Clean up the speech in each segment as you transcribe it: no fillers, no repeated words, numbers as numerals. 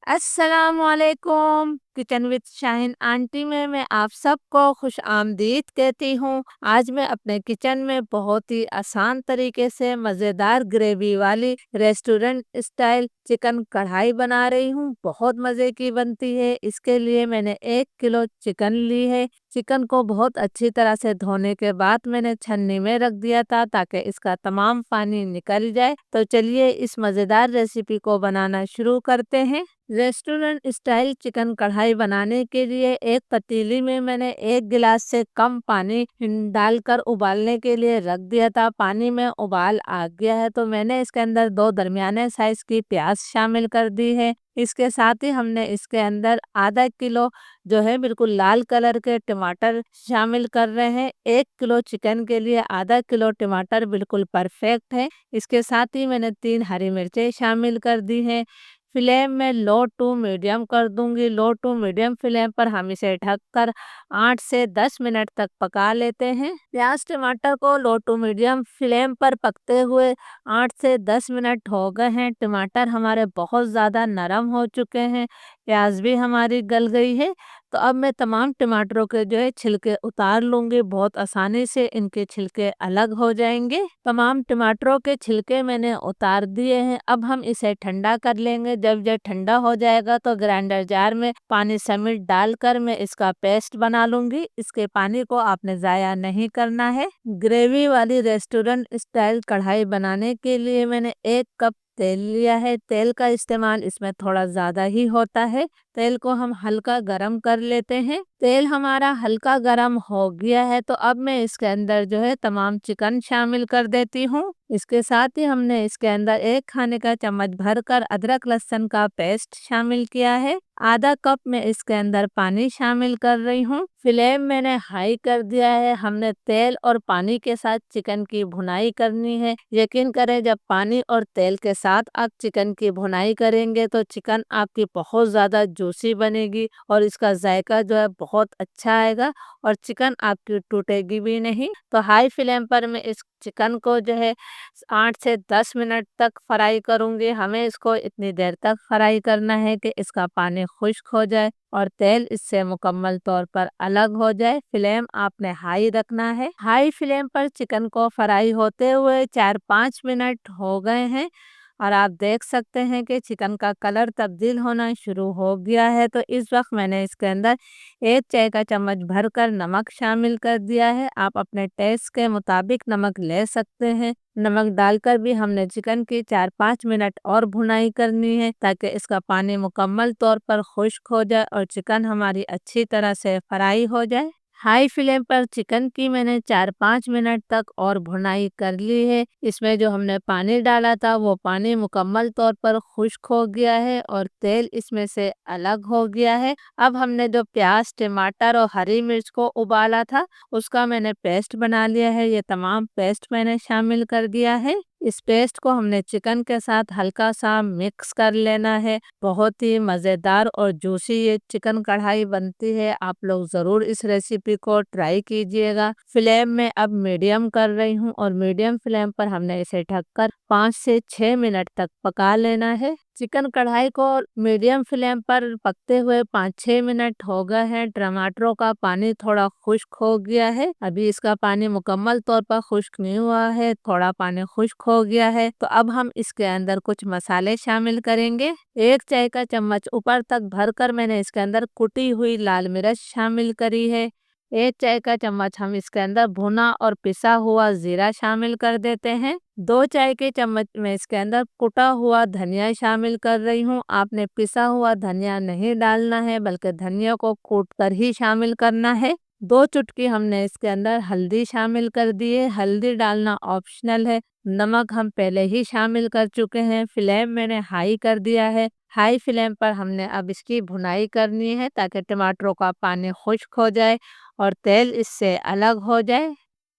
अस्सलामुअलैकुम। Kitchen with Shaheen aunty में मैं आप सबको खुश आमदीद कहती हूँ। आज मैं अपने किचन में बहुत ही आसान तरीके से मज़ेदार ग्रेवी वाली रेस्टोरेंट स्टाइल चिकन कढ़ाई बना रही हूँ। बहुत मज़े की बनती है। इसके लिए मैंने 1 किलो चिकन ली है। चिकन को बहुत अच्छी तरह से धोने के बाद मैंने छन्नी में रख दिया था ताकि इसका तमाम पानी निकल जाए। तो चलिए इस मज़ेदार रेसिपी को बनाना शुरू करते हैं। रेस्टोरेंट स्टाइल चिकन कढ़ाई बनाने के लिए एक पतीली में मैंने 1 गिलास से कम पानी डालकर उबालने के लिए रख दिया था। पानी में उबाल आ गया है तो मैंने इसके अंदर 2 दरमियाने साइज की प्याज शामिल कर दी है। इसके साथ ही हमने इसके अंदर आधा किलो जो है बिल्कुल लाल कलर के टमाटर शामिल कर रहे हैं। 1 किलो चिकन के लिए आधा किलो टमाटर बिल्कुल परफेक्ट है। इसके साथ ही मैंने 3 हरी मिर्चें शामिल कर दी हैं। फ्लेम में लो टू मीडियम कर दूंगी। लो टू मीडियम फ्लेम पर हम इसे ढककर 8 से 10 मिनट तक पका लेते हैं। प्याज टमाटर को लो टू मीडियम फ्लेम पर पकते हुए 8 से 10 मिनट हो गए हैं। टमाटर हमारे बहुत ज़्यादा नरम हो चुके हैं। प्याज भी हमारी गल गई है। तो अब मैं तमाम टमाटरों के जो है छिलके उतार लूंगी। बहुत आसानी से इनके छिलके अलग हो जाएंगे। तमाम टमाटरों के छिलके मैंने उतार दिए हैं। अब हम इसे ठंडा कर लेंगे। जब ये ठंडा हो जाएगा तो ग्राइंडर जार में पानी समेत डालकर मैं इसका पेस्ट बना लूंगी। इसके पानी को आपने ज़ाया नहीं करना है। ग्रेवी वाली रेस्टोरेंट स्टाइल कढ़ाई बनाने के लिए मैंने 1 कप तेल लिया है। तेल का इस्तेमाल इसमें थोड़ा ज़्यादा ही होता है। तेल को हम हल्का गरम कर लेते हैं। तेल हमारा हल्का गरम हो गया है तो अब मैं इसके अंदर जो है तमाम चिकन शामिल कर देती हूँ। इसके साथ ही हमने इसके अंदर 1 खाने का चम्मच भरकर अदरक लहसुन का पेस्ट शामिल किया है। आधा कप में इसके अंदर पानी शामिल कर रही हूँ। फ्लेम मैंने हाई कर दिया है। हमने तेल और पानी के साथ चिकन की भुनाई करनी है। यकीन करें जब पानी और तेल के साथ आप चिकन की भुनाई करेंगे तो चिकन आपकी बहुत ज़्यादा जूसी बनेगी और इसका जायका जो है बहुत अच्छा आएगा और चिकन आपकी टूटेगी भी नहीं। तो हाई फ्लेम पर मैं इस चिकन को जो है 8 से 10 मिनट तक फ्राई करूंगी। हमें इसको इतनी देर तक फ्राई करना है कि इसका पानी खुश्क हो जाए और तेल इससे मुकम्मल तौर पर अलग हो जाए। फ्लेम आपने हाई रखना है। हाई फ्लेम पर चिकन को फ्राई होते हुए 4-5 मिनट हो गए हैं और आप देख सकते हैं कि चिकन का कलर तब्दील होना शुरू हो गया है। तो इस वक्त मैंने इसके अंदर 1 चाय का चम्मच भरकर नमक शामिल कर दिया है। आप अपने टेस्ट के मुताबिक नमक ले सकते हैं। नमक डालकर भी हमने चिकन की 4-5 मिनट और भुनाई करनी है ताकि इसका पानी मुकम्मल तौर पर खुश्क हो जाए और चिकन हमारी अच्छी तरह से फ्राई हो जाए। हाई फ्लेम पर चिकन की मैंने 4-5 मिनट तक और भुनाई कर ली है। इसमें जो हमने पानी डाला था वो पानी मुकम्मल तौर पर खुश्क हो गया है और तेल इसमें से अलग हो गया है। अब हमने जो प्याज टमाटर और हरी मिर्च को उबाला था उसका मैंने पेस्ट बना लिया है। ये तमाम पेस्ट मैंने शामिल कर दिया है। इस पेस्ट को हमने चिकन के साथ हल्का सा मिक्स कर लेना है। बहुत ही मज़ेदार और जूसी ये चिकन कढ़ाई बनती है। आप लोग ज़रूर इस रेसिपी को ट्राई कीजिएगा। फ्लेम में अब मीडियम कर रही हूँ और मीडियम फ्लेम पर हमने इसे ढककर 5 से 6 मिनट तक पका लेना है। चिकन कढ़ाई को मीडियम फ्लेम पर पकते हुए 5-6 मिनट हो गए हैं। टमाटरों का पानी थोड़ा खुश्क हो गया है। अभी इसका पानी मुकम्मल तौर पर खुश्क नहीं हुआ है, थोड़ा पानी खुश्क हो गया है। तो अब हम इसके अंदर कुछ मसाले शामिल करेंगे। 1 चाय का चम्मच ऊपर तक भरकर मैंने इसके अंदर कुटी हुई लाल मिर्च शामिल करी है। 1 चाय का चम्मच हम इसके अंदर भुना और पिसा हुआ जीरा शामिल कर देते हैं। 2 चाय के चम्मच में इसके अंदर कुटा हुआ धनिया शामिल कर रही हूँ। आपने पिसा हुआ धनिया नहीं डालना है बल्कि धनिया को कूट कर ही शामिल करना है। 2 चुटकी हमने इसके अंदर हल्दी शामिल कर दी है। हल्दी डालना ऑप्शनल है। नमक हम पहले ही शामिल कर चुके हैं। फ्लेम मैंने हाई कर दिया है। हाई फ्लेम पर हमने अब इसकी भुनाई करनी है ताकि टमाटरों का पानी खुश्क हो जाए और तेल इससे अलग हो जाए।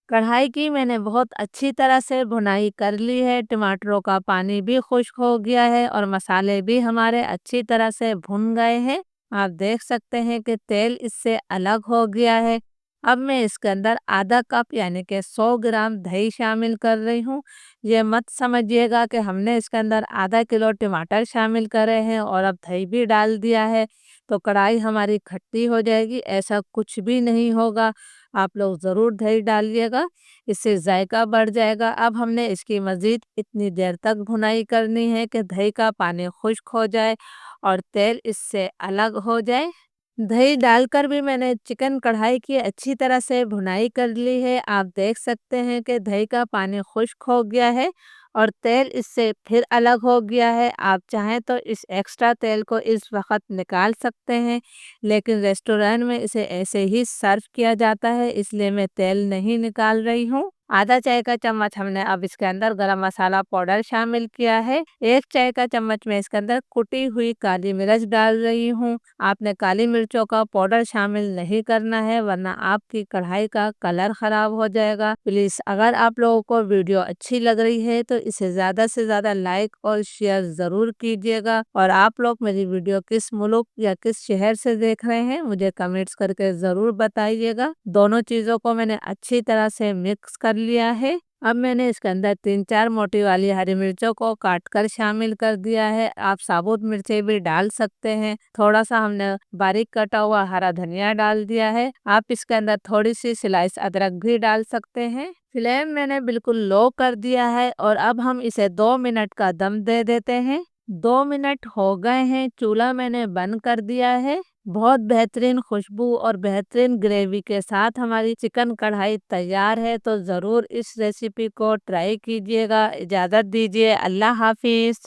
कढ़ाई की मैंने बहुत अच्छी तरह से भुनाई कर ली है। टमाटरों का पानी भी खुश्क हो गया है और मसाले भी हमारे अच्छी तरह से भुन गए हैं। आप देख सकते हैं कि तेल इससे अलग हो गया है। अब मैं इसके अंदर आधा कप यानी कि 100 ग्राम दही शामिल कर रही हूँ। ये मत समझिएगा कि हमने इसके अंदर आधा किलो टमाटर शामिल करे हैं और अब दही भी डाल दिया है तो कढ़ाई हमारी खट्टी हो जाएगी, ऐसा कुछ भी नहीं होगा। आप लोग ज़रूर दही डालिएगा, इससे जायका बढ़ जाएगा। अब हमने इसकी मज़ीद इतनी देर तक भुनाई करनी है कि दही का पानी खुश्क हो जाए और तेल इससे अलग हो जाए। दही डालकर भी मैंने चिकन कढ़ाई की अच्छी तरह से भुनाई कर ली है। आप देख सकते हैं कि दही का पानी खुश्क हो गया है और तेल इससे फिर अलग हो गया है। आप चाहें तो इस एक्स्ट्रा तेल को इस वक्त निकाल सकते हैं, लेकिन रेस्टोरेंट में इसे ऐसे ही सर्व किया जाता है, इसलिए मैं तेल नहीं निकाल रही हूँ। आधा चाय का चम्मच हमने अब इसके अंदर गरम मसाला पाउडर शामिल किया है। 1 चाय का चम्मच मैं इसके अंदर कुटी हुई काली मिर्च डाल रही हूँ। आपने काली मिर्चों का पाउडर शामिल नहीं करना है, वरना आपकी कढ़ाई का कलर खराब हो जाएगा। प्लीज़ अगर आप लोगों को वीडियो अच्छी लग रही है तो इसे ज़्यादा से ज़्यादा लाइक और शेयर ज़रूर कीजिएगा। और आप लोग मेरी वीडियो किस मुल्क या किस शहर से देख रहे हैं मुझे कमेंट्स करके ज़रूर बताइएगा। दोनों चीज़ों को मैंने अच्छी तरह से मिक्स कर लिया है। अब मैंने इसके अंदर 3-4 मोटी वाली हरी मिर्चों को काट कर शामिल कर दिया है। आप साबुत मिर्चें भी डाल सकते हैं। थोड़ा सा हमने बारीक कटा हुआ हरा धनिया डाल दिया है। आप इसके अंदर थोड़ी सी स्लाइस अदरक भी डाल सकते हैं। फ्लेम मैंने बिल्कुल लो कर दिया है और अब हम इसे 2 मिनट का दम दे देते हैं। 2 मिनट हो गए हैं, चूल्हा मैंने बंद कर दिया है। बहुत बेहतरीन खुशबू और बेहतरीन ग्रेवी के साथ हमारी चिकन कढ़ाई तैयार है, तो ज़रूर इस रेसिपी को ट्राई कीजिएगा। इजाज़त दीजिए, अल्लाह हाफिज़।